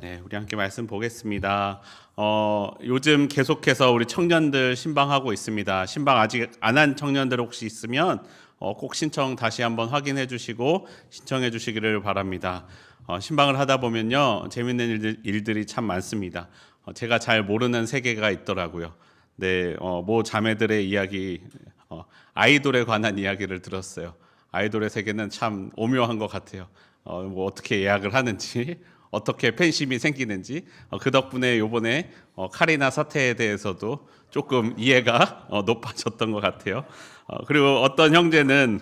네, 우리 함께 말씀 보겠습니다. 요즘 계속해서 우리 청년들 신방하고 있습니다. 신방 아직 안 한 청년들 혹시 있으면 꼭 신청 다시 한번 확인해 주시고 신청해 주시기를 바랍니다. 신방을 하다 보면요, 재밌는 일들이 참 많습니다. 제가 잘 모르는 세계가 있더라고요. 네, 모 자매들의 이야기, 아이돌에 관한 이야기를 들었어요. 아이돌의 세계는 참 오묘한 것 같아요. 뭐 어떻게 예약을 하는지, 어떻게 팬심이 생기는지, 그 덕분에 요번에 카리나 사태에 대해서도 조금 이해가 높아졌던 것 같아요. 그리고 어떤 형제는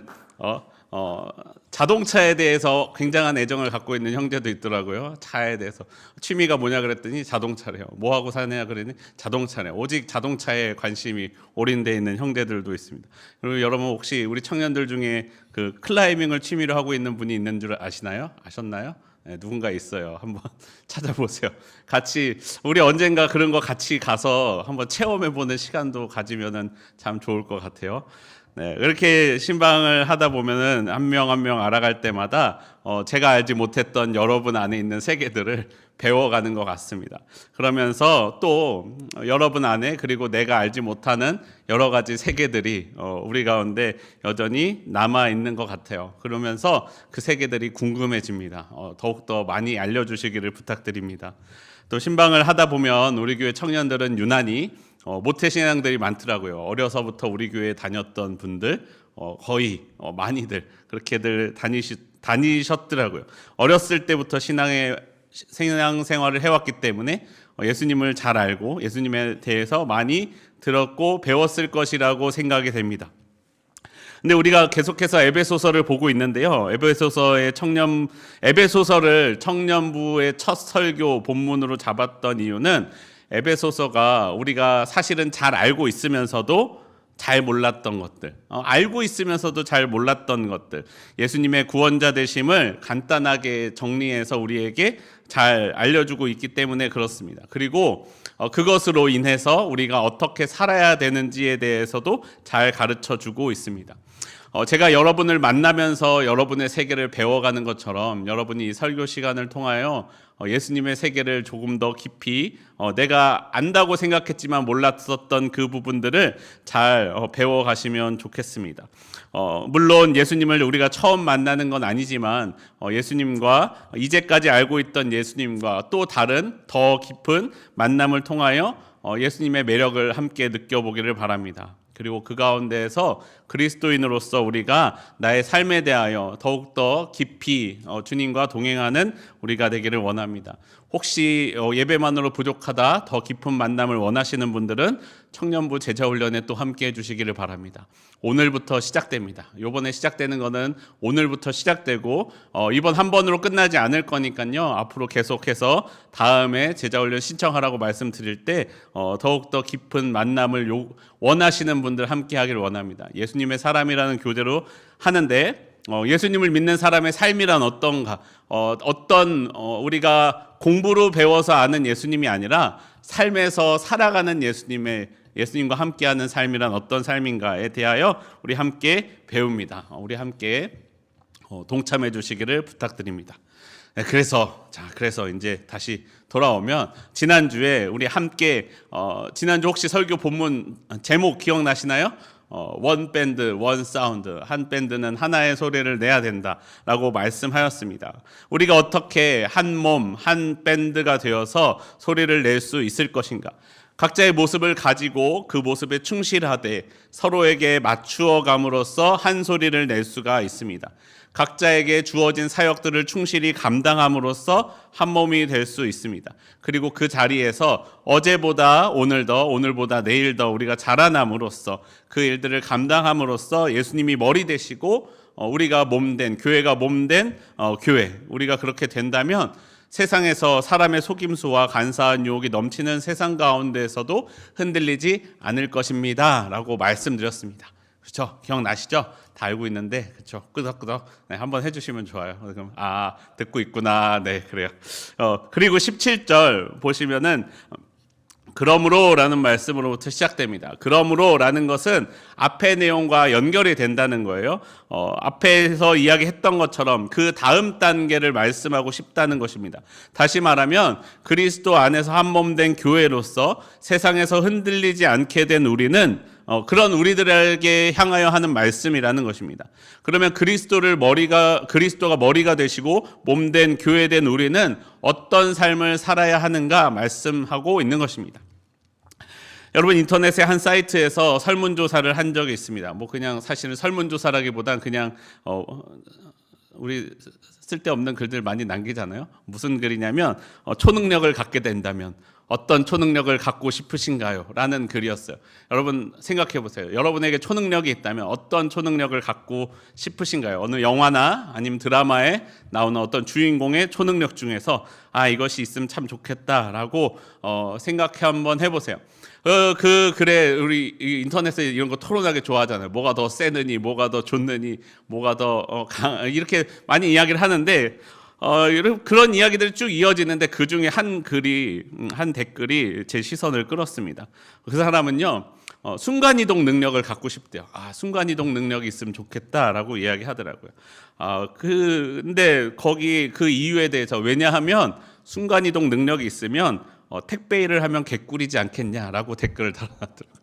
자동차에 대해서 굉장한 애정을 갖고 있는 형제도 있더라고요. 차에 대해서 취미가 뭐냐 그랬더니 자동차래요. 뭐 하고 사냐 그랬더니 자동차래요. 오직 자동차에 관심이 올인되어 있는 형제들도 있습니다. 그리고 여러분 혹시 우리 청년들 중에 그 클라이밍을 취미로 하고 있는 분이 있는 줄 아시나요? 아셨나요? 네, 누군가 있어요. 한번 찾아보세요. 같이 우리 언젠가 그런 거 같이 가서 한번 체험해 보는 시간도 가지면은 참 좋을 것 같아요. 네, 이렇게 신방을 하다 보면은 한 명 한 명 알아갈 때마다 제가 알지 못했던 여러분 안에 있는 세계들을 배워가는 것 같습니다. 그러면서 또 여러분 안에 그리고 내가 알지 못하는 여러 가지 세계들이 우리 가운데 여전히 남아 있는 것 같아요. 그러면서 그 세계들이 궁금해집니다. 더욱더 많이 알려주시기를 부탁드립니다. 또 신방을 하다 보면 우리 교회 청년들은 유난히 모태신앙들이 많더라고요. 어려서부터 우리 교회에 다녔던 분들 거의 많이들 그렇게들 다니셨더라고요. 어렸을 때부터 신앙 생활을 해왔기 때문에 예수님을 잘 알고 예수님에 대해서 많이 들었고 배웠을 것이라고 생각이 됩니다. 근데 우리가 계속해서 에베소서를 보고 있는데요. 에베소서를 청년부의 첫 설교 본문으로 잡았던 이유는 에베소서가 우리가 사실은 잘 알고 있으면서도 잘 몰랐던 것들, 알고 있으면서도 잘 몰랐던 것들, 예수님의 구원자 되심을 간단하게 정리해서 우리에게 잘 알려주고 있기 때문에 그렇습니다. 그리고 그것으로 인해서 우리가 어떻게 살아야 되는지에 대해서도 잘 가르쳐주고 있습니다. 제가 여러분을 만나면서 여러분의 세계를 배워가는 것처럼 여러분이 이 설교 시간을 통하여 예수님의 세계를 조금 더 깊이 내가 안다고 생각했지만 몰랐었던 그 부분들을 잘 배워가시면 좋겠습니다. 물론 예수님을 우리가 처음 만나는 건 아니지만 예수님과 이제까지 알고 있던 예수님과 또 다른 더 깊은 만남을 통하여 예수님의 매력을 함께 느껴보기를 바랍니다. 그리고 그 가운데에서 그리스도인으로서 우리가 나의 삶에 대하여 더욱더 깊이 주님과 동행하는 우리가 되기를 원합니다. 혹시 예배만으로 부족하다 더 깊은 만남을 원하시는 분들은 청년부 제자훈련에 또 함께 해주시기를 바랍니다. 오늘부터 시작됩니다. 이번에 시작되는 거는 오늘부터 시작되고 이번 한 번으로 끝나지 않을 거니까요. 앞으로 계속해서 다음에 제자훈련 신청하라고 말씀드릴 때 더욱더 깊은 만남을 원하시는 분들 함께 하기를 원합니다. 예수님의 사람이라는 교재로 하는데 예수님을 믿는 사람의 삶이란 어떤가? 우리가 공부로 배워서 아는 예수님이 아니라 삶에서 살아가는 예수님과 함께하는 삶이란 어떤 삶인가에 대하여 우리 함께 배웁니다. 우리 함께 동참해 주시기를 부탁드립니다. 네, 그래서 이제 다시 돌아오면 지난주에 우리 함께 지난주 혹시 설교 본문 제목 기억나시나요? 원 밴드, 원 사운드. 한 밴드는 하나의 소리를 내야 된다라고 말씀하였습니다. 우리가 어떻게 한 몸, 한 밴드가 되어서 소리를 낼 수 있을 것인가? 각자의 모습을 가지고 그 모습에 충실하되 서로에게 맞추어 감으로써 한 소리를 낼 수가 있습니다. 각자에게 주어진 사역들을 충실히 감당함으로써 한 몸이 될 수 있습니다. 그리고 그 자리에서 어제보다 오늘 더, 오늘보다 내일 더 우리가 자라남으로써 그 일들을 감당함으로써 예수님이 머리 되시고 우리가 몸된, 교회가 몸된 교회, 우리가 그렇게 된다면 세상에서 사람의 속임수와 간사한 유혹이 넘치는 세상 가운데에서도 흔들리지 않을 것입니다 라고 말씀드렸습니다. 그렇죠? 기억나시죠? 다 알고 있는데 그렇죠? 끄덕끄덕 네, 한번 해주시면 좋아요. 그럼 듣고 있구나. 네, 그래요. 그리고 17절 보시면은 그러므로라는 말씀으로부터 시작됩니다. 그러므로라는 것은 앞의 내용과 연결이 된다는 거예요. 앞에서 이야기했던 것처럼 그 다음 단계를 말씀하고 싶다는 것입니다. 다시 말하면 그리스도 안에서 한 몸 된 교회로서 세상에서 흔들리지 않게 된 우리는 그런 우리들에게 향하여 하는 말씀이라는 것입니다. 그러면 그리스도가 머리가 되시고 몸 된 교회 된 우리는 어떤 삶을 살아야 하는가 말씀하고 있는 것입니다. 여러분, 인터넷의 한 사이트에서 설문조사를 한 적이 있습니다. 그냥 사실은 설문조사라기보단 그냥 우리 쓸데없는 글들 많이 남기잖아요. 무슨 글이냐면 초능력을 갖게 된다면 어떤 초능력을 갖고 싶으신가요? 라는 글이었어요. 여러분 생각해 보세요. 여러분에게 초능력이 있다면 어떤 초능력을 갖고 싶으신가요? 어느 영화나 아니면 드라마에 나오는 어떤 주인공의 초능력 중에서 이것이 있으면 참 좋겠다라고 생각해 한번 해보세요. 그 글에 우리 인터넷에 이런 거 토론하기 좋아하잖아요. 뭐가 더 세느니, 뭐가 더 좋느니, 뭐가 더 이렇게 많이 이야기를 하는데 그런 이야기들이 쭉 이어지는데 그 중에 한 댓글이 제 시선을 끌었습니다. 그 사람은요, 순간이동 능력을 갖고 싶대요. 순간이동 능력이 있으면 좋겠다라고 이야기하더라고요. 근데 거기 그 이유에 대해서, 왜냐하면 순간이동 능력이 있으면 택배 일을 하면 개꿀이지 않겠냐라고 댓글을 달아놨더라고요.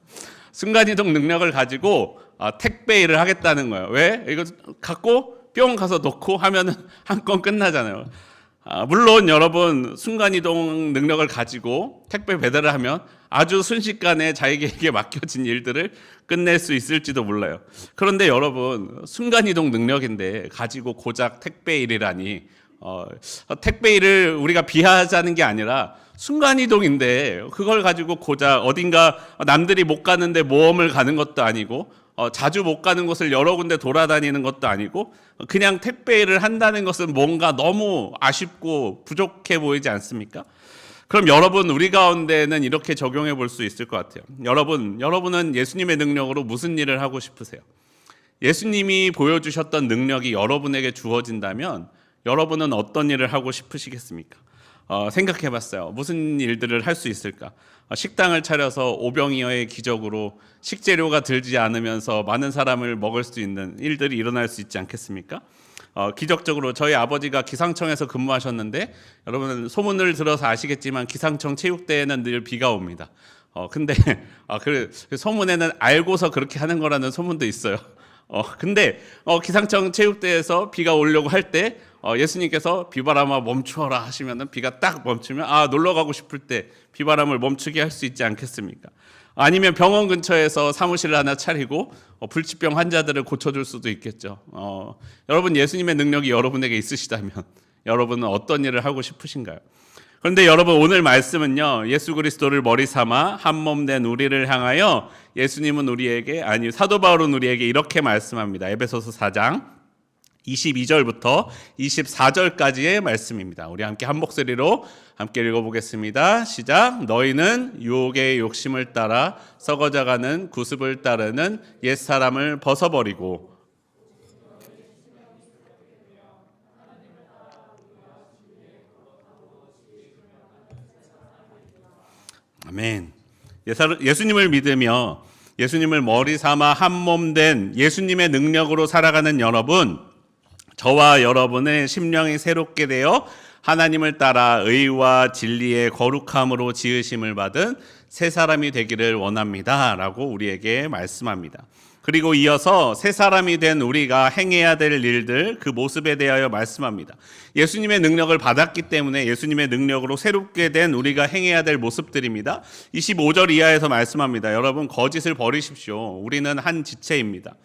순간이동 능력을 가지고 택배 일을 하겠다는 거예요. 왜? 이거 갖고 뿅 가서 놓고 하면은 한 건 끝나잖아요. 물론 여러분, 순간이동 능력을 가지고 택배 배달을 하면 아주 순식간에 자기에게 맡겨진 일들을 끝낼 수 있을지도 몰라요. 그런데 여러분, 순간이동 능력인데 가지고 고작 택배 일이라니, 택배 일을 우리가 비하하자는 게 아니라 순간이동인데 그걸 가지고 고작 어딘가 남들이 못 가는데 모험을 가는 것도 아니고 자주 못 가는 곳을 여러 군데 돌아다니는 것도 아니고 그냥 택배 일을 한다는 것은 뭔가 너무 아쉽고 부족해 보이지 않습니까? 그럼 여러분, 우리 가운데는 이렇게 적용해 볼 수 있을 것 같아요. 여러분은 예수님의 능력으로 무슨 일을 하고 싶으세요? 예수님이 보여주셨던 능력이 여러분에게 주어진다면 여러분은 어떤 일을 하고 싶으시겠습니까? 생각해 봤어요. 무슨 일들을 할 수 있을까? 식당을 차려서 오병이어의 기적으로 식재료가 들지 않으면서 많은 사람을 먹을 수 있는 일들이 일어날 수 있지 않겠습니까? 기적적으로 저희 아버지가 기상청에서 근무하셨는데, 여러분은 소문을 들어서 아시겠지만 기상청 체육대회는 늘 비가 옵니다. 근데 그 소문에는 알고서 그렇게 하는 거라는 소문도 있어요. 근데 기상청 체육대회에서 비가 오려고 할 때 예수님께서 비바람아 멈추어라 하시면은 비가 딱 멈추면 놀러 가고 싶을 때 비바람을 멈추게 할 수 있지 않겠습니까? 아니면 병원 근처에서 사무실을 하나 차리고 불치병 환자들을 고쳐줄 수도 있겠죠. 여러분, 예수님의 능력이 여러분에게 있으시다면 여러분은 어떤 일을 하고 싶으신가요? 그런데 여러분, 오늘 말씀은요, 예수 그리스도를 머리 삼아 한 몸 된 우리를 향하여 예수님은 사도 바울은 우리에게 이렇게 말씀합니다. 에베소서 4장 22절부터 24절까지의 말씀입니다. 우리 함께 한 목소리로 함께 읽어보겠습니다. 시작. 너희는 유혹의 욕심을 따라 썩어져가는 구습을 따르는 옛사람을 벗어버리고 아멘. 예수님을 믿으며 예수님을 머리 삼아 한 몸 된 예수님의 능력으로 살아가는 여러분, 저와 여러분의 심령이 새롭게 되어 하나님을 따라 의와 진리의 거룩함으로 지으심을 받은 새 사람이 되기를 원합니다 라고 우리에게 말씀합니다. 그리고 이어서 새 사람이 된 우리가 행해야 될 일들, 그 모습에 대하여 말씀합니다. 예수님의 능력을 받았기 때문에 예수님의 능력으로 새롭게 된 우리가 행해야 될 모습들입니다. 25절 이하에서 말씀합니다. 여러분, 거짓을 버리십시오. 우리는 한 지체입니다.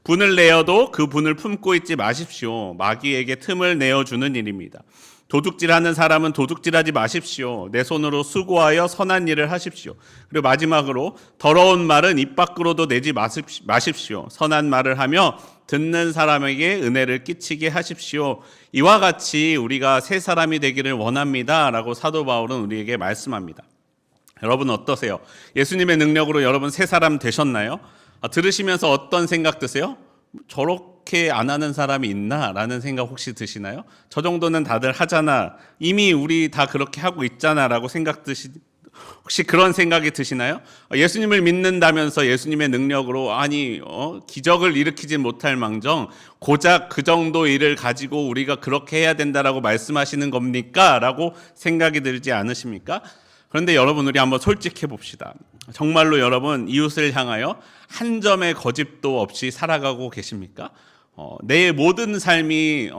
분을 내어도 그 분을 품고 있지 마십시오. 마귀에게 틈을 내어주는 일입니다. 도둑질하는 사람은 도둑질하지 마십시오. 내 손으로 수고하여 선한 일을 하십시오. 그리고 마지막으로 더러운 말은 입 밖으로도 내지 마십시오. 선한 말을 하며 듣는 사람에게 은혜를 끼치게 하십시오. 이와 같이 우리가 새 사람이 되기를 원합니다 라고 사도 바울은 우리에게 말씀합니다. 여러분 어떠세요? 예수님의 능력으로 여러분 새 사람 되셨나요? 들으시면서 어떤 생각 드세요? 저렇게 안 하는 사람이 있나? 라는 생각 혹시 드시나요? 저 정도는 다들 하잖아. 이미 우리 다 그렇게 하고 있잖아 라고 생각 혹시 그런 생각이 드시나요? 예수님을 믿는다면서 예수님의 능력으로 기적을 일으키진 못할 망정 고작 그 정도 일을 가지고 우리가 그렇게 해야 된다라고 말씀하시는 겁니까? 라고 생각이 들지 않으십니까? 그런데 여러분, 우리 한번 솔직해 봅시다. 정말로 여러분, 이웃을 향하여 한 점의 거짓도 없이 살아가고 계십니까? 내 모든 삶이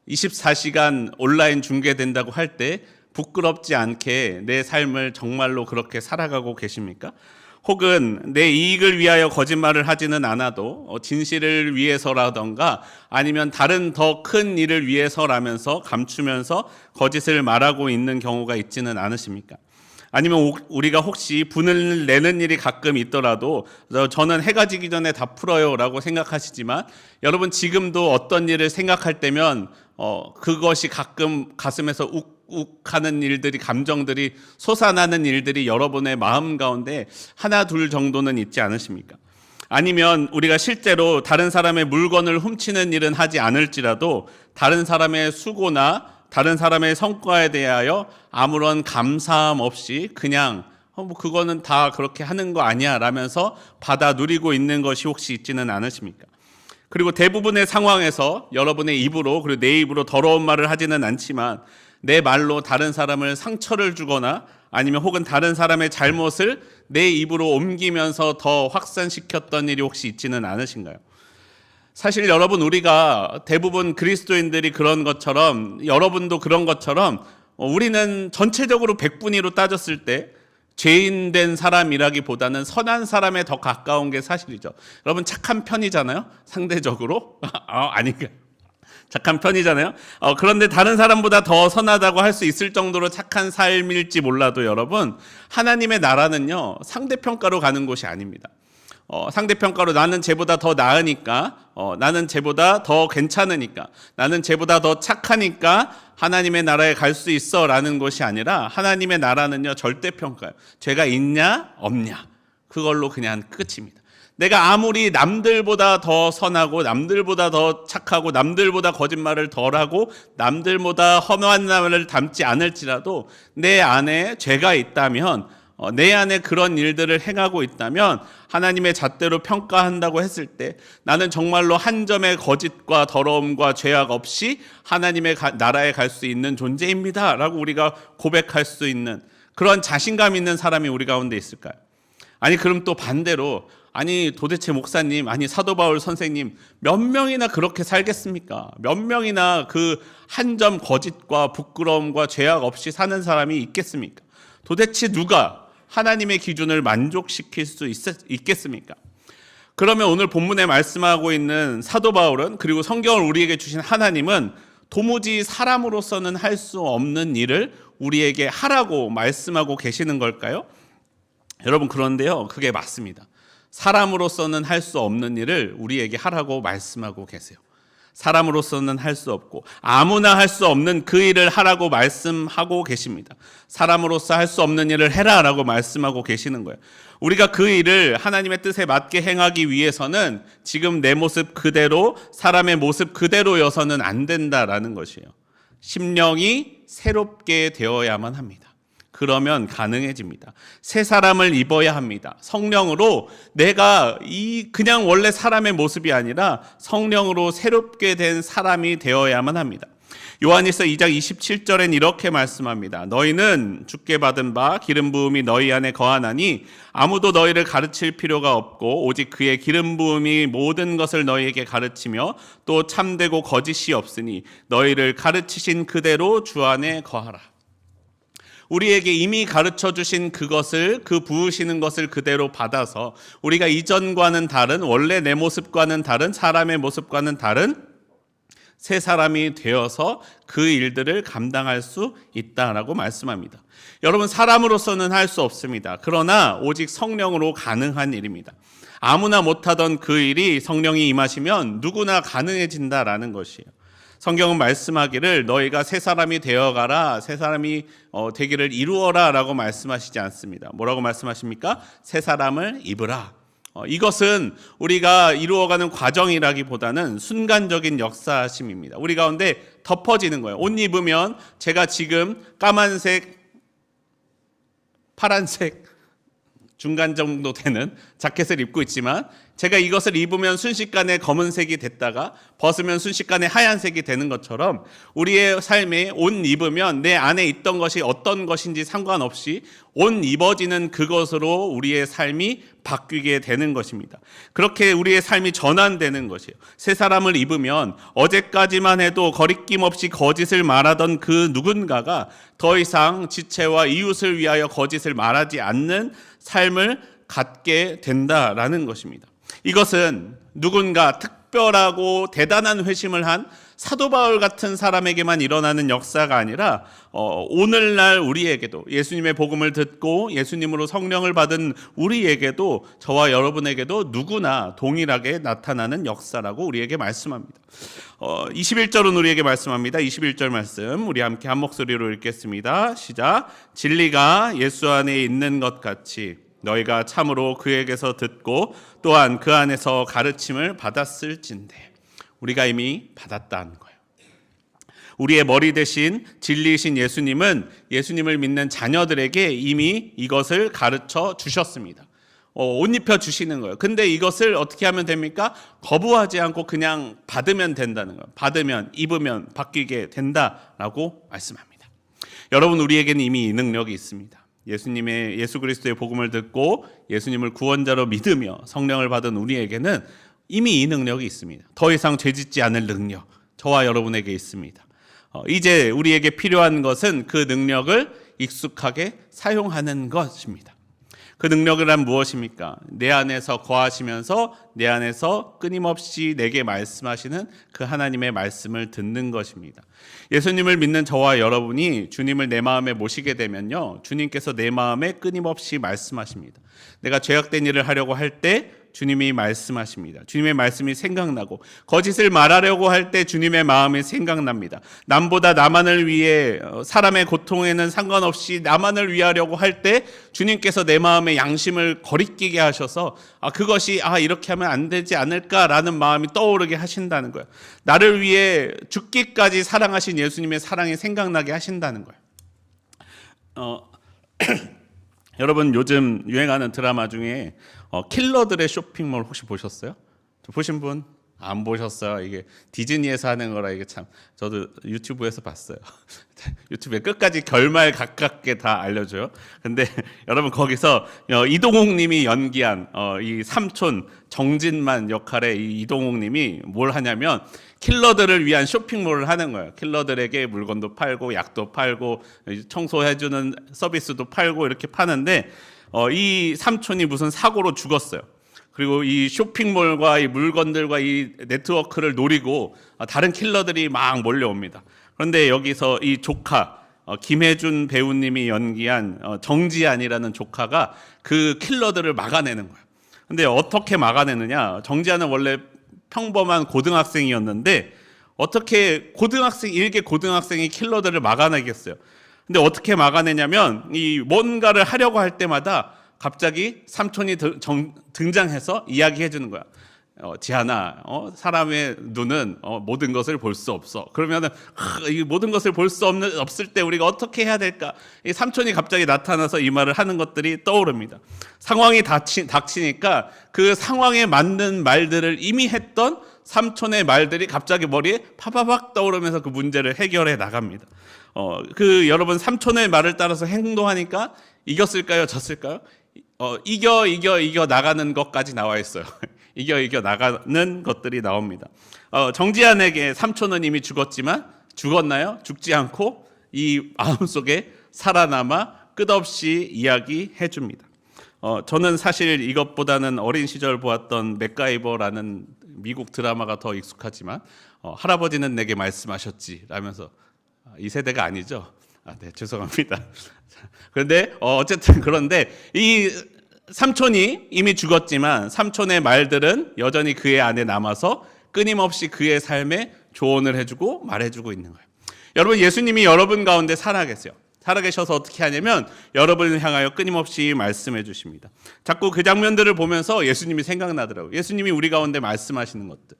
24시간 온라인 중계된다고 할 때 부끄럽지 않게 내 삶을 정말로 그렇게 살아가고 계십니까? 혹은 내 이익을 위하여 거짓말을 하지는 않아도 진실을 위해서라던가 아니면 다른 더 큰 일을 위해서라면서 감추면서 거짓을 말하고 있는 경우가 있지는 않으십니까? 아니면 우리가 혹시 분을 내는 일이 가끔 있더라도 저는 해가 지기 전에 다 풀어요 라고 생각하시지만, 여러분 지금도 어떤 일을 생각할 때면 그것이 가끔 가슴에서 욱욱하는 일들이, 감정들이 솟아나는 일들이 여러분의 마음 가운데 하나 둘 정도는 있지 않으십니까? 아니면 우리가 실제로 다른 사람의 물건을 훔치는 일은 하지 않을지라도 다른 사람의 수고나 다른 사람의 성과에 대하여 아무런 감사함 없이 그냥 그거는 다 그렇게 하는 거 아니야 라면서 받아 누리고 있는 것이 혹시 있지는 않으십니까? 그리고 대부분의 상황에서 여러분의 입으로, 그리고 내 입으로 더러운 말을 하지는 않지만 내 말로 다른 사람을 상처를 주거나 아니면 혹은 다른 사람의 잘못을 내 입으로 옮기면서 더 확산시켰던 일이 혹시 있지는 않으신가요? 사실 여러분, 우리가 대부분 그리스도인들이 그런 것처럼, 여러분도 그런 것처럼 우리는 전체적으로 백분위로 따졌을 때 죄인 된 사람이라기보다는 선한 사람에 더 가까운 게 사실이죠. 여러분 착한 편이잖아요, 상대적으로. 아닌가? 착한 편이잖아요. 그런데 다른 사람보다 더 선하다고 할 수 있을 정도로 착한 삶일지 몰라도 여러분, 하나님의 나라는요 상대평가로 가는 곳이 아닙니다. 상대평가로 나는 쟤보다 더 나으니까, 나는 쟤보다 더 괜찮으니까, 나는 쟤보다 더 착하니까 하나님의 나라에 갈 수 있어 라는 것이 아니라, 하나님의 나라는요 절대평가예요. 죄가 있냐 없냐 그걸로 그냥 끝입니다. 내가 아무리 남들보다 더 선하고 남들보다 더 착하고 남들보다 거짓말을 덜하고 남들보다 험한 말을 담지 않을지라도 내 안에 죄가 있다면, 내 안에 그런 일들을 행하고 있다면 하나님의 잣대로 평가한다고 했을 때 나는 정말로 한 점의 거짓과 더러움과 죄악 없이 하나님의 나라에 갈 수 있는 존재입니다 라고 우리가 고백할 수 있는 그런 자신감 있는 사람이 우리 가운데 있을까요? 아니 그럼 또 반대로, 도대체 목사님, 사도 바울 선생님 몇 명이나 그렇게 살겠습니까? 몇 명이나 그 한 점 거짓과 부끄러움과 죄악 없이 사는 사람이 있겠습니까? 도대체 누가 하나님의 기준을 만족시킬 수 있겠습니까? 그러면 오늘 본문에 말씀하고 있는 사도 바울은, 그리고 성경을 우리에게 주신 하나님은 도무지 사람으로서는 할 수 없는 일을 우리에게 하라고 말씀하고 계시는 걸까요? 여러분, 그런데요, 그게 맞습니다. 사람으로서는 할 수 없는 일을 우리에게 하라고 말씀하고 계세요. 사람으로서는 할 수 없고 아무나 할 수 없는 그 일을 하라고 말씀하고 계십니다. 사람으로서 할 수 없는 일을 해라라고 말씀하고 계시는 거예요. 우리가 그 일을 하나님의 뜻에 맞게 행하기 위해서는 지금 내 모습 그대로, 사람의 모습 그대로여서는 안 된다라는 것이에요. 심령이 새롭게 되어야만 합니다. 그러면 가능해집니다. 새 사람을 입어야 합니다. 성령으로 내가 그냥 원래 사람의 모습이 아니라 성령으로 새롭게 된 사람이 되어야만 합니다. 요한일서 2장 27절엔 이렇게 말씀합니다. 너희는 주께 받은 바 기름 부음이 너희 안에 거하나니 아무도 너희를 가르칠 필요가 없고 오직 그의 기름 부음이 모든 것을 너희에게 가르치며 또 참되고 거짓이 없으니 너희를 가르치신 그대로 주 안에 거하라. 우리에게 이미 가르쳐 주신 그것을, 그 부으시는 것을 그대로 받아서 우리가 이전과는 다른, 원래 내 모습과는 다른, 사람의 모습과는 다른 새 사람이 되어서 그 일들을 감당할 수 있다라고 말씀합니다. 여러분, 사람으로서는 할 수 없습니다. 그러나 오직 성령으로 가능한 일입니다. 아무나 못하던 그 일이 성령이 임하시면 누구나 가능해진다라는 것이에요. 성경은 말씀하기를 너희가 새 사람이 되어가라, 새 사람이 되기를 이루어라 라고 말씀하시지 않습니다. 뭐라고 말씀하십니까? 새 사람을 입으라. 이것은 우리가 이루어가는 과정이라기보다는 순간적인 역사심입니다. 우리 가운데 덮어지는 거예요. 옷 입으면 제가 지금 까만색 파란색 중간 정도 되는 자켓을 입고 있지만 제가 이것을 입으면 순식간에 검은색이 됐다가 벗으면 순식간에 하얀색이 되는 것처럼 우리의 삶에 옷 입으면 내 안에 있던 것이 어떤 것인지 상관없이 옷 입어지는 그것으로 우리의 삶이 바뀌게 되는 것입니다. 그렇게 우리의 삶이 전환되는 것이에요. 새 사람을 입으면 어제까지만 해도 거리낌 없이 거짓을 말하던 그 누군가가 더 이상 지체와 이웃을 위하여 거짓을 말하지 않는 삶을 갖게 된다라는 것입니다. 이것은 누군가 특별하고 대단한 회심을 한 사도 바울 같은 사람에게만 일어나는 역사가 아니라 오늘날 우리에게도 예수님의 복음을 듣고 예수님으로 성령을 받은 우리에게도 저와 여러분에게도 누구나 동일하게 나타나는 역사라고 우리에게 말씀합니다. 21절은 우리에게 말씀합니다. 21절 말씀 우리 함께 한 목소리로 읽겠습니다. 시작. 진리가 예수 안에 있는 것 같이 너희가 참으로 그에게서 듣고 또한 그 안에서 가르침을 받았을진대. 우리가 이미 받았다는 거예요. 우리의 머리 대신 진리이신 예수님은 예수님을 믿는 자녀들에게 이미 이것을 가르쳐 주셨습니다. 옷 입혀 주시는 거예요. 근데 이것을 어떻게 하면 됩니까? 거부하지 않고 그냥 받으면 된다는 거예요. 받으면, 입으면 바뀌게 된다라고 말씀합니다. 여러분, 우리에게는 이미 이 능력이 있습니다. 예수 그리스도의 복음을 듣고 예수님을 구원자로 믿으며 성령을 받은 우리에게는 이미 이 능력이 있습니다. 더 이상 죄짓지 않을 능력, 저와 여러분에게 있습니다. 이제 우리에게 필요한 것은 그 능력을 익숙하게 사용하는 것입니다. 그 능력이란 무엇입니까? 내 안에서 거하시면서 내 안에서 끊임없이 내게 말씀하시는 그 하나님의 말씀을 듣는 것입니다. 예수님을 믿는 저와 여러분이 주님을 내 마음에 모시게 되면요, 주님께서 내 마음에 끊임없이 말씀하십니다. 내가 죄악된 일을 하려고 할 때 주님이 말씀하십니다. 주님의 말씀이 생각나고 거짓을 말하려고 할 때 주님의 마음이 생각납니다. 남보다 나만을 위해 사람의 고통에는 상관없이 나만을 위하려고 할 때 주님께서 내 마음의 양심을 거리끼게 하셔서 그것이 이렇게 하면 안 되지 않을까라는 마음이 떠오르게 하신다는 거예요. 나를 위해 죽기까지 사랑하신 예수님의 사랑이 생각나게 하신다는 거예요. 여러분, 요즘 유행하는 드라마 중에 킬러들의 쇼핑몰 혹시 보셨어요? 보신 분? 안 보셨어요? 이게 디즈니에서 하는 거라 이게 참 저도 유튜브에서 봤어요. 유튜브에 끝까지 결말 가깝게 다 알려줘요. 근데 여러분, 거기서 이동욱 님이 연기한 이 삼촌 정진만 역할의 이 이동욱 님이 뭘 하냐면 킬러들을 위한 쇼핑몰을 하는 거예요. 킬러들에게 물건도 팔고 약도 팔고 청소해주는 서비스도 팔고 이렇게 파는데 이 삼촌이 무슨 사고로 죽었어요. 그리고 이 쇼핑몰과 이 물건들과 이 네트워크를 노리고 다른 킬러들이 막 몰려옵니다. 그런데 여기서 이 조카 김혜준 배우님이 연기한 정지안이라는 조카가 그 킬러들을 막아내는 거예요. 근데 어떻게 막아내느냐? 정지안은 원래 평범한 고등학생이었는데 어떻게 일개 고등학생이 킬러들을 막아내겠어요? 근데 어떻게 막아내냐면 이 뭔가를 하려고 할 때마다 갑자기 삼촌이 등장해서 이야기해 주는 거야. 지한아, 사람의 눈은 모든 것을 볼 수 없어. 그러면은 이 모든 것을 볼 수 없을 때 우리가 어떻게 해야 될까? 이 삼촌이 갑자기 나타나서 이 말을 하는 것들이 떠오릅니다. 상황이 닥치니까 그 상황에 맞는 말들을 이미 했던 삼촌의 말들이 갑자기 머리에 파바박 떠오르면서 그 문제를 해결해 나갑니다. 여러분, 삼촌의 말을 따라서 행동하니까 이겼을까요? 졌을까요? 이겨 나가는 것까지 나와 있어요. 이겨 나가는 것들이 나옵니다. 정지한에게 삼촌은 이미 죽었지만 죽었나요? 죽지 않고 이 마음속에 살아남아 끝없이 이야기해 줍니다. 저는 사실 이것보다는 어린 시절 보았던 맥가이버라는 미국 드라마가 더 익숙하지만 할아버지는 내게 말씀하셨지 라면서 이 세대가 아니죠? 네, 죄송합니다. 그런데 그런데 이 삼촌이 이미 죽었지만 삼촌의 말들은 여전히 그의 안에 남아서 끊임없이 그의 삶에 조언을 해주고 말해주고 있는 거예요. 여러분, 예수님이 여러분 가운데 살아계셔서 어떻게 하냐면 여러분을 향하여 끊임없이 말씀해 주십니다. 자꾸 그 장면들을 보면서 예수님이 생각나더라고요. 예수님이 우리 가운데 말씀하시는 것들,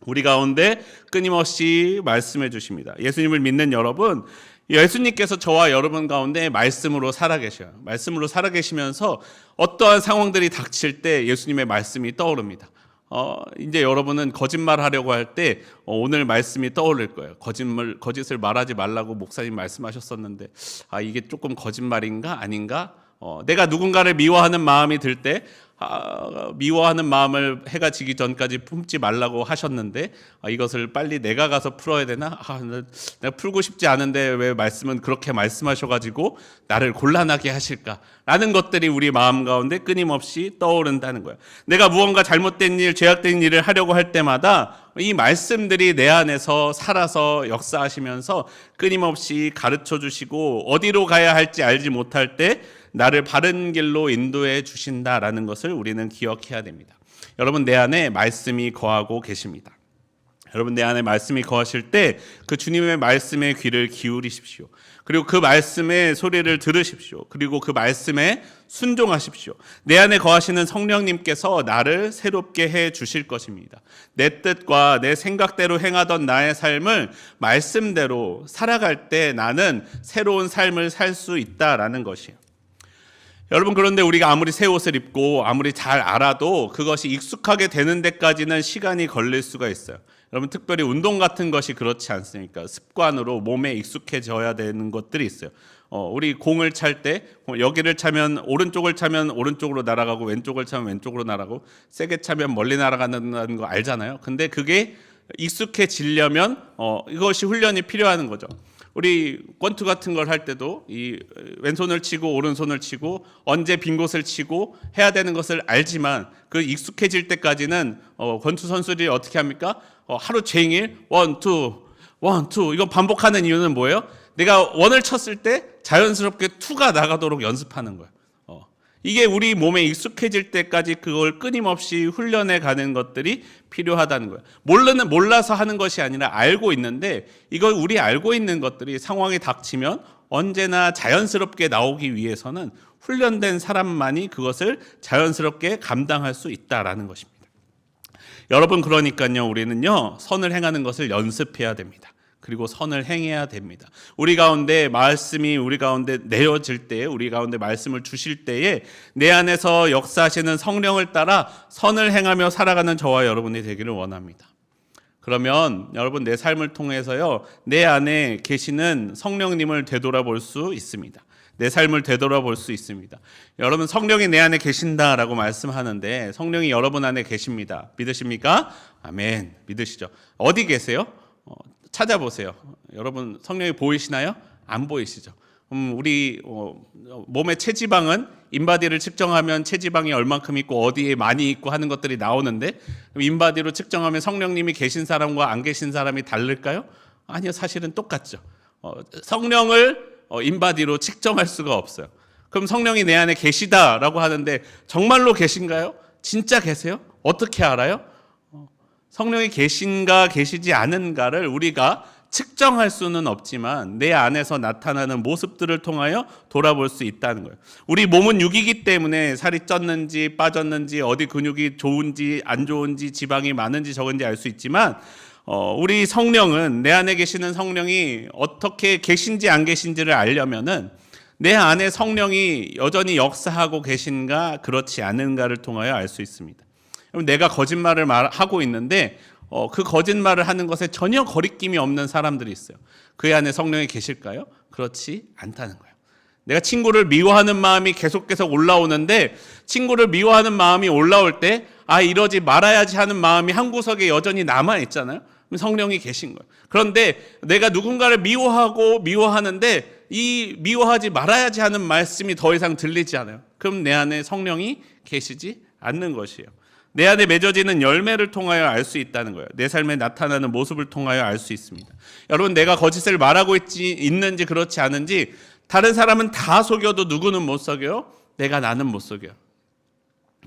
우리 가운데 끊임없이 말씀해 주십니다. 예수님을 믿는 여러분, 예수님께서 저와 여러분 가운데 말씀으로 살아계셔요. 말씀으로 살아계시면서 어떠한 상황들이 닥칠 때 예수님의 말씀이 떠오릅니다. 이제 여러분은 거짓말 하려고 할 때 오늘 말씀이 떠오를 거예요. 거짓을 말하지 말라고 목사님 말씀하셨었는데 이게 조금 거짓말인가 아닌가? 내가 누군가를 미워하는 마음이 들 때 미워하는 마음을 해가 지기 전까지 품지 말라고 하셨는데 이것을 빨리 내가 가서 풀어야 되나? 내가 풀고 싶지 않은데 왜 말씀은 그렇게 말씀하셔가지고 나를 곤란하게 하실까라는 것들이 우리 마음 가운데 끊임없이 떠오른다는 거예요. 내가 무언가 잘못된 일, 죄악된 일을 하려고 할 때마다 이 말씀들이 내 안에서 살아서 역사하시면서 끊임없이 가르쳐 주시고 어디로 가야 할지 알지 못할 때 나를 바른 길로 인도해 주신다라는 것을 우리는 기억해야 됩니다. 여러분, 내 안에 말씀이 거하고 계십니다. 여러분, 내 안에 말씀이 거하실 때 그 주님의 말씀에 귀를 기울이십시오. 그리고 그 말씀의 소리를 들으십시오. 그리고 그 말씀에 순종하십시오. 내 안에 거하시는 성령님께서 나를 새롭게 해 주실 것입니다. 내 뜻과 내 생각대로 행하던 나의 삶을 말씀대로 살아갈 때 나는 새로운 삶을 살 수 있다라는 것이에요. 여러분, 그런데 우리가 아무리 새 옷을 입고 아무리 잘 알아도 그것이 익숙하게 되는 데까지는 시간이 걸릴 수가 있어요. 여러분, 특별히 운동 같은 것이 그렇지 않습니까? 습관으로 몸에 익숙해져야 되는 것들이 있어요. 우리 공을 찰 때 여기를 차면 오른쪽을 차면 오른쪽으로 날아가고 왼쪽을 차면 왼쪽으로 날아가고 세게 차면 멀리 날아간다는 거 알잖아요. 근데 그게 익숙해지려면 이것이 훈련이 필요한 거죠. 우리 권투 같은 걸 할 때도 이 왼손을 치고 오른손을 치고 언제 빈 곳을 치고 해야 되는 것을 알지만 그 익숙해질 때까지는 권투 선수들이 어떻게 합니까? 하루 종일 원투 이거 반복하는 이유는 뭐예요? 내가 원을 쳤을 때 자연스럽게 투가 나가도록 연습하는 거예요. 이게 우리 몸에 익숙해질 때까지 그걸 끊임없이 훈련해 가는 것들이 필요하다는 거예요. 몰라서 하는 것이 아니라 알고 있는데 이걸 우리 알고 있는 것들이 상황이 닥치면 언제나 자연스럽게 나오기 위해서는 훈련된 사람만이 그것을 자연스럽게 감당할 수 있다라는 것입니다. 여러분, 그러니까요, 우리는요, 선을 행하는 것을 연습해야 됩니다. 그리고 선을 행해야 됩니다. 우리 가운데 말씀이 우리 가운데 내려질 때에, 우리 가운데 말씀을 주실 때에 내 안에서 역사하시는 성령을 따라 선을 행하며 살아가는 저와 여러분이 되기를 원합니다. 그러면 여러분, 내 삶을 통해서요, 내 안에 계시는 성령님을 되돌아볼 수 있습니다. 내 삶을 되돌아볼 수 있습니다. 여러분, 성령이 내 안에 계신다라고 말씀하는데 성령이 여러분 안에 계십니다. 믿으십니까? 아멘. 믿으시죠? 어디 계세요? 찾아보세요. 여러분, 성령이 보이시나요? 안 보이시죠? 우리 몸의 체지방은 인바디를 측정하면 체지방이 얼만큼 있고 어디에 많이 있고 하는 것들이 나오는데 인바디로 측정하면 성령님이 계신 사람과 안 계신 사람이 다를까요? 아니요, 사실은 똑같죠. 성령을 인바디로 측정할 수가 없어요. 그럼 성령이 내 안에 계시다라고 하는데 정말로 계신가요? 진짜 계세요? 어떻게 알아요? 성령이 계신가 계시지 않은가를 우리가 측정할 수는 없지만 내 안에서 나타나는 모습들을 통하여 돌아볼 수 있다는 거예요. 우리 몸은 육이기 때문에 살이 쪘는지 빠졌는지 어디 근육이 좋은지 안 좋은지 지방이 많은지 적은지 알 수 있지만 우리 성령은, 내 안에 계시는 성령이 어떻게 계신지 안 계신지를 알려면은 내 안에 성령이 여전히 역사하고 계신가 그렇지 않은가를 통하여 알 수 있습니다. 내가 거짓말을 하고 있는데 그 거짓말을 하는 것에 전혀 거리낌이 없는 사람들이 있어요. 그 안에 성령이 계실까요? 그렇지 않다는 거예요. 내가 친구를 미워하는 마음이 계속 올라오는데 친구를 미워하는 마음이 올라올 때 이러지 말아야지 하는 마음이 한 구석에 여전히 남아있잖아요. 성령이 계신 거예요. 그런데 내가 누군가를 미워하는데 이 미워하지 말아야지 하는 말씀이 더 이상 들리지 않아요. 그럼 내 안에 성령이 계시지 않는 것이에요. 내 안에 맺어지는 열매를 통하여 알 수 있다는 거예요. 내 삶에 나타나는 모습을 통하여 알 수 있습니다. 여러분, 내가 거짓을 말하고 있는지 그렇지 않은지 다른 사람은 다 속여도 누구는 못 속여요? 나는 못 속여요.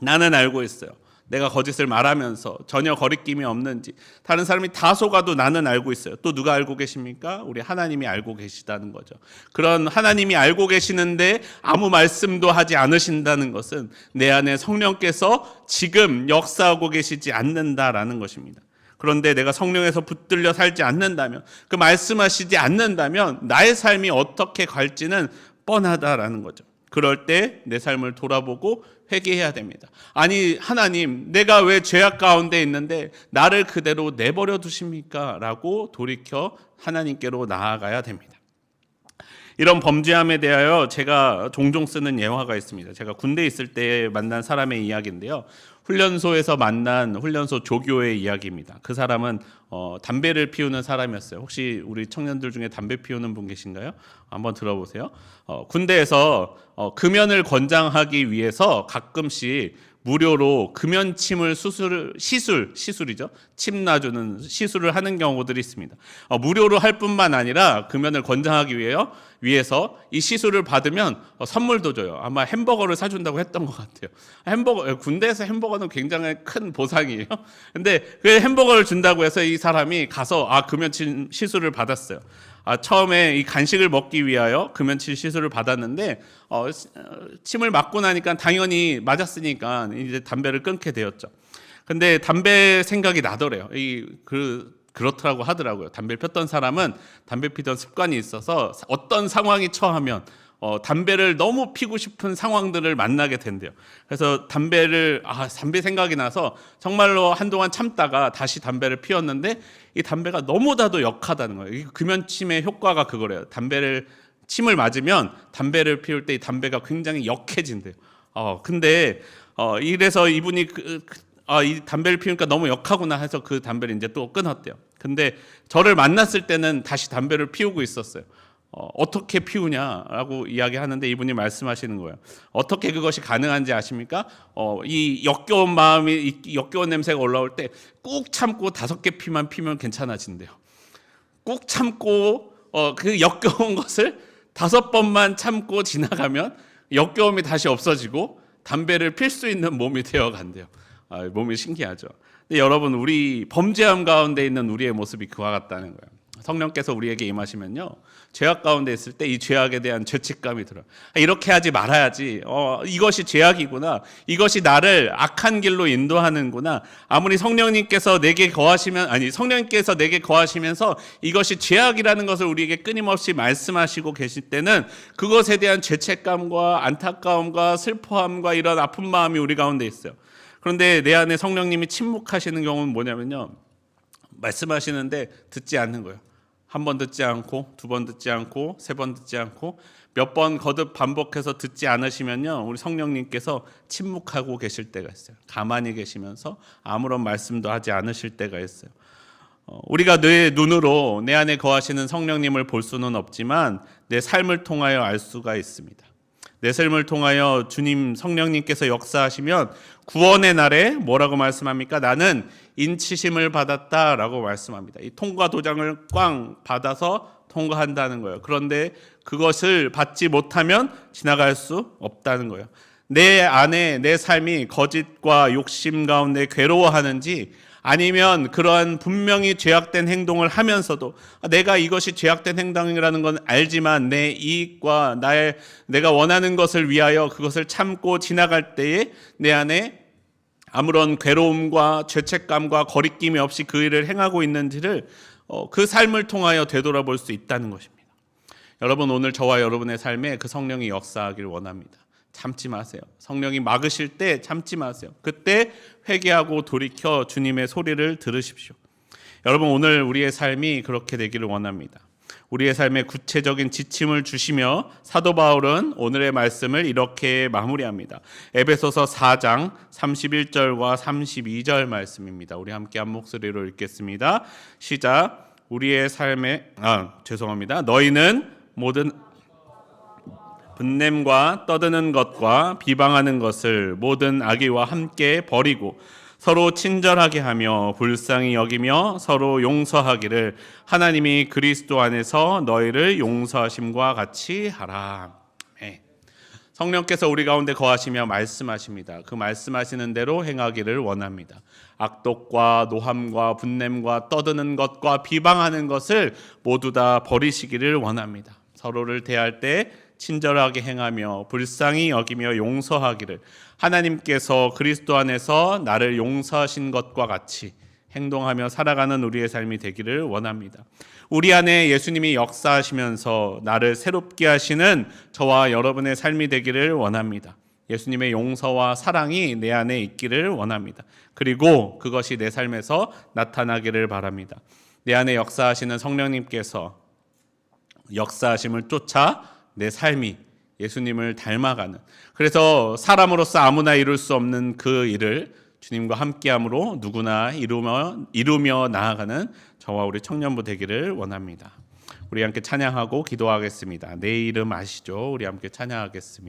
나는 알고 있어요. 내가 거짓을 말하면서 전혀 거리낌이 없는지 다른 사람이 다 속아도 나는 알고 있어요. 또 누가 알고 계십니까? 우리 하나님이 알고 계시다는 거죠. 그런 하나님이 알고 계시는데 아무 말씀도 하지 않으신다는 것은 내 안에 성령께서 지금 역사하고 계시지 않는다라는 것입니다. 그런데 내가 성령에서 붙들려 살지 않는다면, 그 말씀하시지 않는다면 나의 삶이 어떻게 갈지는 뻔하다라는 거죠. 그럴 때 내 삶을 돌아보고 회개해야 됩니다. 아니 하나님, 내가 왜 죄악 가운데 있는데 나를 그대로 내버려 두십니까? 라고 돌이켜 하나님께로 나아가야 됩니다. 이런 범죄함에 대하여 제가 종종 쓰는 예화가 있습니다. 제가 군대에 있을 때 만난 사람의 이야기인데요. 훈련소에서 만난 훈련소 조교의 이야기입니다. 그 사람은 담배를 피우는 사람이었어요. 혹시 우리 청년들 중에 담배 피우는 분 계신가요? 한번 들어보세요. 군대에서 금연을 권장하기 위해서 가끔씩 무료로 금연침을 시술이죠. 침 놔주는 시술을 하는 경우들이 있습니다. 무료로 할 뿐만 아니라 금연을 권장하기 위해서 이 시술을 받으면 선물도 줘요. 아마 햄버거를 사준다고 했던 것 같아요. 군대에서 햄버거는 굉장히 큰 보상이에요. 근데 그 햄버거를 준다고 해서 이 사람이 가서 금연침 시술을 받았어요. 처음에 이 간식을 먹기 위하여 금연침 시술을 받았는데 침을 맞고 나니까 당연히 맞았으니까 이제 담배를 끊게 되었죠. 근데 담배 생각이 나더래요. 그렇더라고 하더라고요. 담배를 폈던 사람은 담배 피던 습관이 있어서 어떤 상황이 처하면 담배를 너무 피고 싶은 상황들을 만나게 된대요. 그래서 담배 생각이 나서 정말로 한동안 참다가 다시 담배를 피웠는데 이 담배가 너무나도 역하다는 거예요. 이 금연침의 효과가 그거래요. 침을 맞으면 담배를 피울 때 이 담배가 굉장히 역해진대요. 근데 이래서 이분이 이 담배를 피우니까 너무 역하구나 해서 그 담배를 이제 또 끊었대요. 근데 저를 만났을 때는 다시 담배를 피우고 있었어요. 어떻게 피우냐라고 이야기하는데 이분이 말씀하시는 거예요. 어떻게 그것이 가능한지 아십니까? 이 역겨운 마음이, 역겨운 냄새가 올라올 때 꾹 참고 5개 피면 괜찮아진대요. 꾹 참고 그 역겨운 것을 5번만 참고 지나가면 역겨움이 다시 없어지고 담배를 필 수 있는 몸이 되어 간대요. 몸이 신기하죠. 근데 여러분, 우리 범죄함 가운데 있는 우리의 모습이 그와 같다는 거예요. 성령께서 우리에게 임하시면요, 죄악 가운데 있을 때 이 죄악에 대한 죄책감이 들어요. 이렇게 하지 말아야지. 이것이 죄악이구나. 이것이 나를 악한 길로 인도하는구나. 아무리 성령님께서 내게 거하시면서 이것이 죄악이라는 것을 우리에게 끊임없이 말씀하시고 계실 때는 그것에 대한 죄책감과 안타까움과 슬퍼함과 이런 아픈 마음이 우리 가운데 있어요. 그런데 내 안에 성령님이 침묵하시는 경우는 뭐냐면요, 말씀하시는데 듣지 않는 거예요. 1번 듣지 않고, 2번 듣지 않고, 3번 듣지 않고, 몇 번 거듭 반복해서 듣지 않으시면요, 우리 성령님께서 침묵하고 계실 때가 있어요. 가만히 계시면서 아무런 말씀도 하지 않으실 때가 있어요. 우리가 내 눈으로 내 안에 거하시는 성령님을 볼 수는 없지만 내 삶을 통하여 알 수가 있습니다. 내 삶을 통하여 주님 성령님께서 역사하시면 구원의 날에 뭐라고 말씀합니까? 나는 인치심을 받았다라고 말씀합니다. 이 통과 도장을 꽝 받아서 통과한다는 거예요. 그런데 그것을 받지 못하면 지나갈 수 없다는 거예요. 내 안에 내 삶이 거짓과 욕심 가운데 괴로워하는지, 아니면 그러한 분명히 죄악된 행동을 하면서도 내가 이것이 죄악된 행동이라는 건 알지만 내 이익과 내가 원하는 것을 위하여 그것을 참고 지나갈 때에 내 안에 아무런 괴로움과 죄책감과 거리낌이 없이 그 일을 행하고 있는지를 그 삶을 통하여 되돌아볼 수 있다는 것입니다. 여러분, 오늘 저와 여러분의 삶에 그 성령이 역사하기를 원합니다. 참지 마세요. 성령이 막으실 때 참지 마세요. 그때 회개하고 돌이켜 주님의 소리를 들으십시오. 여러분, 오늘 우리의 삶이 그렇게 되기를 원합니다. 우리의 삶에 구체적인 지침을 주시며 사도 바울은 오늘의 말씀을 이렇게 마무리합니다. 에베소서 4장 31절과 32절 말씀입니다. 우리 함께 한 목소리로 읽겠습니다. 시작. 우리의 삶에 너희는 모든 분냄과 떠드는 것과 비방하는 것을 모든 악의와 함께 버리고 서로 친절하게 하며 불쌍히 여기며 서로 용서하기를 하나님이 그리스도 안에서 너희를 용서하심과 같이 하라. 성령께서 우리 가운데 거하시며 말씀하십니다. 그 말씀하시는 대로 행하기를 원합니다. 악독과 노함과 분냄과 떠드는 것과 비방하는 것을 모두 다 버리시기를 원합니다. 서로를 대할 때 친절하게 행하며 불쌍히 여기며 용서하기를 하나님께서 그리스도 안에서 나를 용서하신 것과 같이 행동하며 살아가는 우리의 삶이 되기를 원합니다. 우리 안에 예수님이 역사하시면서 나를 새롭게 하시는 저와 여러분의 삶이 되기를 원합니다. 예수님의 용서와 사랑이 내 안에 있기를 원합니다. 그리고 그것이 내 삶에서 나타나기를 바랍니다. 내 안에 역사하시는 성령님께서 역사하심을 쫓아 내 삶이 예수님을 닮아가는, 그래서 사람으로서 아무나 이룰 수 없는 그 일을 주님과 함께함으로 누구나 이루며 나아가는 저와 우리 청년부 되기를 원합니다. 우리 함께 찬양하고 기도하겠습니다. 내 이름 아시죠? 우리 함께 찬양하겠습니다.